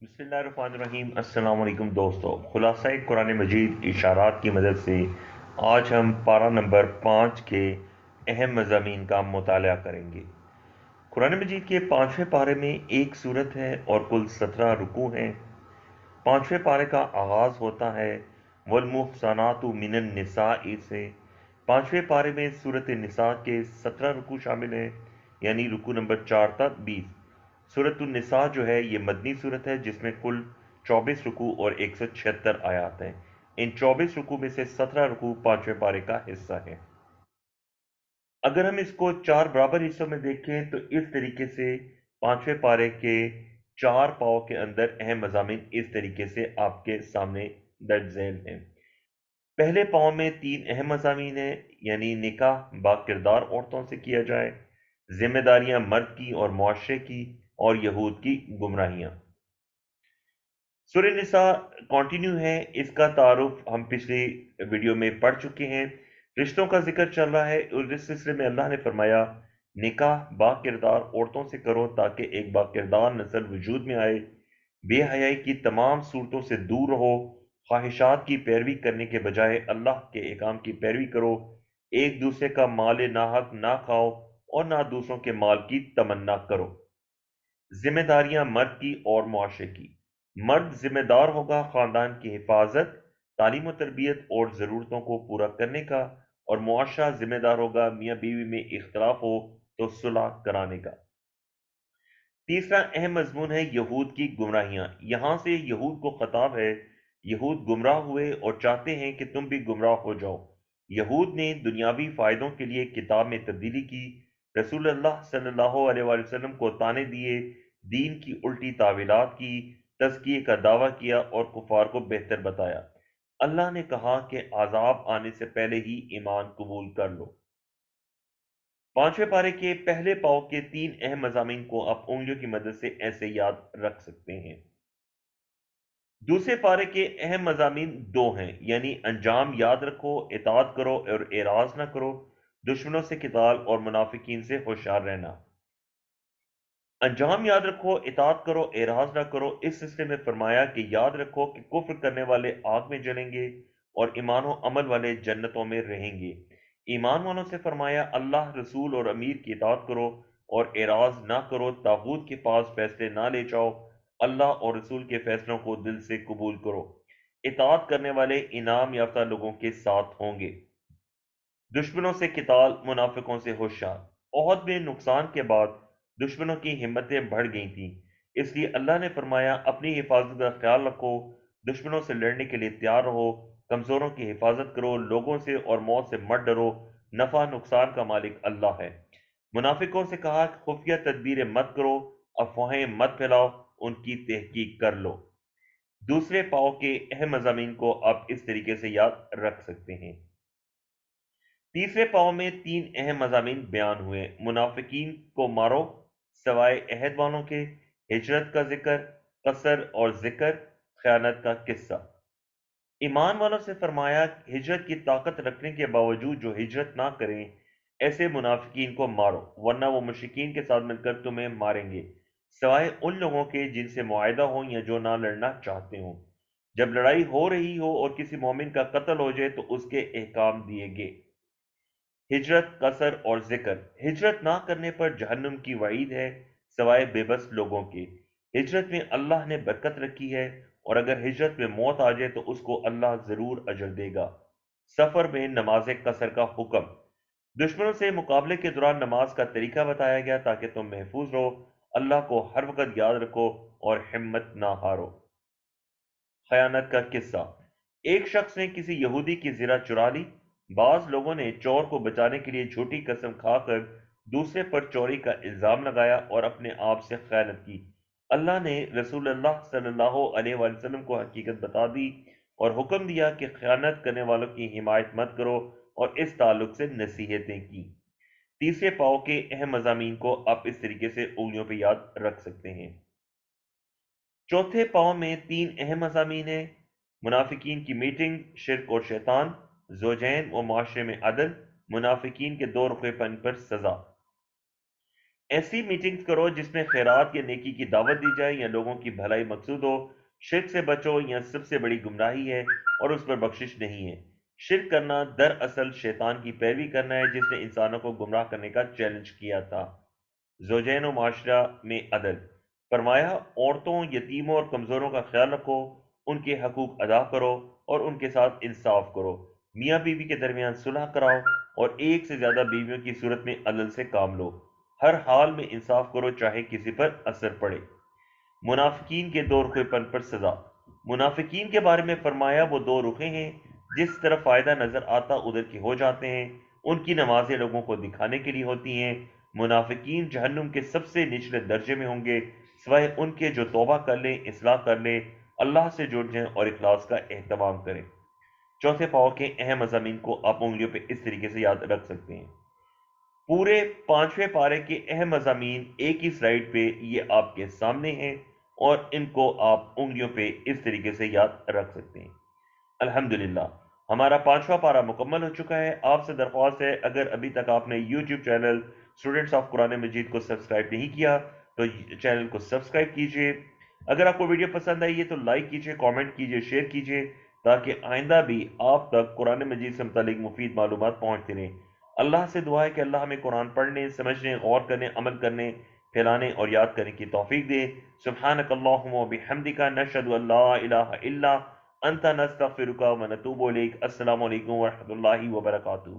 बिस्मिल्लाहिर्रहमानिर्रहीम। अस्सलाम वालेकुम दोस्तों, खुलासा कुरान मजीद इशारात की मदद से आज हम पारा नंबर 5 के अहम मज़ामीन का मुताला करेंगे। कुरान मजीद के 5वें पारे में एक सूरत है और कुल 17 रुकू हैं। 5वें पारे का आगाज़ होता है वल्मुहसनातु मिनन निसाई से। 5वें पारे में सूरत निसा के 17 रुकू शामिल हैं, यानी रुकू नंबर 4 तक 20। सूरत निसा जो है ये मदनी सूरत है जिसमें कुल 24 रुकू और 176 आयात हैं। इन 24 रुकू में से 17 रुकू 5वें पारे का हिस्सा है। अगर हम इसको चार बराबर हिस्सों में देखें तो इस तरीके से 5वें पारे के चार पाव के अंदर अहम मज़ामीन इस तरीके से आपके सामने दर्ज झैल हैं। पहले पाव में तीन अहम मज़ामीन हैं, यानी निकाह बाकिरदार औरतों से किया जाए, जिम्मेदारियां मर्द की और मुआशरे की, और यहूद की गुमराहियां। सूरह निसा कंटिन्यू है। इसका तारुफ हम पिछले वीडियो में पढ़ चुके हैं। रिश्तों का जिक्र चल रहा है और इस सिलसिले में अल्लाह ने फरमाया निकाह बाकिरदार औरतों से करो ताकि एक बाकिरदार नस्ल वजूद में आए। बेहयाई की तमाम सूरतों से दूर रहो। ख्वाहिशात की पैरवी करने के बजाय अल्लाह के एकाम की पैरवी करो। एक दूसरे का माल नाहक ना खाओ और ना दूसरों के माल की तमन्ना करो। जिम्मेदारियां मर्द की और मुआशरे की। मर्द जिम्मेदार होगा खानदान की हिफाजत, तालीम और तरबियत और ज़रूरतों को पूरा करने का, और मुआशरा जिम्मेदार होगा मियाँ बीवी में इख्तलाफ हो तो सुलह कराने का। तीसरा अहम मजमून है यहूद की गुमराहियां। यहां से यहूद को खताब है। यहूद गुमराह हुए और चाहते हैं कि तुम भी गुमराह हो जाओ। यहूद ने दुनियावी फायदों के लिए किताब में तब्दीली की, रसूल अल्लाह सल्लल्लाहु अलैहि वसल्लम को ताने दिए, दीन की उल्टी तावीलात की, तज़किये का दावा किया और कुफार को बेहतर बताया। अल्लाह ने कहा कि आज़ाब आने से पहले ही ईमान कबूल कर लो। 5वें पारे के पहले पाव के तीन अहम मज़ामीन को आप उंगलियों की मदद से ऐसे याद रख सकते हैं। दूसरे पारे के अहम मज़ामीन दो हैं, यानी अंजाम याद रखो, इताअत करो और एराज ना करो, दुश्मनों से किताल और मुनाफिकीन से होशियार रहना। अंजाम याद रखो, इताअत करो, एराज ना करो। इस सिलसिले में फरमाया कि याद रखो कि कुफ्र करने वाले आग में जलेंगे और ईमान और अमल वाले जन्नतों में रहेंगे। ईमान वालों से फरमाया अल्लाह रसूल और अमीर की इताअत करो और एराज ना करो, तागूत के पास फैसले ना ले जाओ, अल्लाह और रसूल के फैसलों को दिल से कबूल करो। इताअत करने वाले इनाम याफ्ता लोगों के साथ होंगे। दुश्मनों से किताल, मुनाफिकों से होशियार। ओहद में नुकसान के बाद दुश्मनों की हिम्मतें बढ़ गई थीं, इसलिए अल्लाह ने फरमाया अपनी हिफाजत का ख्याल रखो, दुश्मनों से लड़ने के लिए तैयार रहो, कमजोरों की हिफाजत करो, लोगों से और मौत से मत डरो, नफा नुकसान का मालिक अल्लाह है। मुनाफिकों से कहा कि खुफिया तदबीरें मत करो, अफवाहें मत फैलाओ, उनकी तहकीक कर लो। दूसरे पाव के अहम मज़ामीन को आप इस तरीके से याद रख सकते हैं। तीसरे पाव में तीन अहम मज़ामीन बयान हुए। मुनाफिकीन को मारो सवाए अहद वालों के, हिजरत का जिक्र, कसर और जिक्र, खयानत का किस्सा। ईमान वालों से फरमाया हिजरत की ताकत रखने के बावजूद जो हिजरत ना करें ऐसे मुनाफिकीन को मारो, वरना वो मुशरिकीन के साथ मिलकर तुम्हें मारेंगे, सवाए उन लोगों के जिनसे मुआहदा हो या जो ना लड़ना चाहते हो। जब लड़ाई हो रही हो और किसी मोमिन का कत्ल हो जाए तो उसके एहकाम दिए गए। हिजरत, कसर और जिक्र। हिजरत ना करने पर जहन्नुम की वईद है, सवाए बेबस लोगों के। हिजरत में अल्लाह ने बरकत रखी है और अगर हिजरत में मौत आ जाए तो उसको अल्लाह जरूर अजर देगा। सफर में नमाज कसर का हुक्म। दुश्मनों से मुकाबले के दौरान नमाज का तरीका बताया गया ताकि तुम महफूज रहो, अल्लाह को हर वक्त याद रखो और हिम्मत ना हारो। खयानत का किस्सा। एक शख्स ने किसी यहूदी की ज़रा चुरा ली। बाज लोगों ने चोर को बचाने के लिए झूठी कसम खाकर दूसरे पर चोरी का इल्जाम लगाया और अपने आप से खयानत की। अल्लाह ने रसूलुल्लाह सल्लल्लाहु अलैहि वसल्लम को हकीकत बता दी और हुक्म दिया कि खयानत करने वालों की हिमायत मत करो और इस ताल्लुक से नसीहतें की। तीसरे पाव के अहम मज़ामीन को आप इस तरीके से उंगलियों पर याद रख सकते हैं। चौथे पाँव में तीन अहम मज़ामीन हैं। मुनाफिकीन की मीटिंग, शिर्क और शैतान, ज़ौजैन व माशरे में अदल, मुनाफिकीन के दो रुखेपन पर सज़ा। ایسی میٹنگز کرو جس میں خیرات یا نیکی کی دعوت دی جائے یا لوگوں کی بھلائی مقصود ہو. شرک سے بچو، یہ سب سے بڑی گمراہی ہے اور اس پر بخشش نہیں ہے. شرک کرنا دراصل شیطان کی پیروی کرنا ہے جس نے انسانوں کو گمراہ کرنے کا چیلنج کیا تھا. زوجین و معاشرہ میں عدل. فرمایا عورتوں، یتیموں اور کمزوروں کا خیال رکھو، ان کے حقوق ادا کرو اور ان کے ساتھ انصاف کرو. میاں بیوی کے درمیان صلح کراؤ اور ایک سے زیادہ بیویوں کی صورت میں عدل سے کام لو. ہر حال میں انصاف کرو چاہے کسی پر اثر پڑے. منافقین کے دو رخے پن پر سزا. منافقین کے بارے میں فرمایا وہ دو رخے ہیں، جس طرف فائدہ نظر آتا ادھر کے ہو جاتے ہیں. ان کی نمازیں لوگوں کو دکھانے کے لیے ہوتی ہیں. منافقین جہنم کے سب سے نچلے درجے میں ہوں گے، سوائے ان کے جو توبہ کر لیں، اصلاح کر لیں، اللہ سے جڑ جائیں اور اخلاص کا اہتمام کریں. چوتھے پاؤ کے اہم مضامین کو آپ انگلیوں پہ اس طریقے سے یاد رکھ سکتے ہیں. پورے پانچویں پارے کے اہم مضامین ایک ہی سلائیڈ پہ یہ آپ کے سامنے ہیں اور ان کو آپ انگلیوں پہ اس طریقے سے یاد رکھ سکتے ہیں. الحمدللہ ہمارا پانچواں پارہ مکمل ہو چکا ہے. آپ سے درخواست ہے اگر ابھی تک آپ نے یوٹیوب چینل اسٹوڈنٹس آف قرآن مجید کو سبسکرائب نہیں کیا تو چینل کو سبسکرائب کیجئے. اگر آپ کو ویڈیو پسند آئی ہے تو لائک کیجئے، کامنٹ کیجئے، شیئر کیجئے تاکہ آئندہ بھی آپ تک قرآن مجید سے متعلق مفید معلومات پہنچتی رہیں. اللہ سے دعا ہے کہ اللہ ہمیں قرآن پڑھنے، سمجھنے، غور کرنے، عمل کرنے، پھیلانے اور یاد کرنے کی توفیق دے. سبحانک اللہم و بحمدک نشہد ان لا الہ الا انت نستغفرک و نتوب الیک. السلام علیکم ورحمۃ اللہ وبرکاتہ.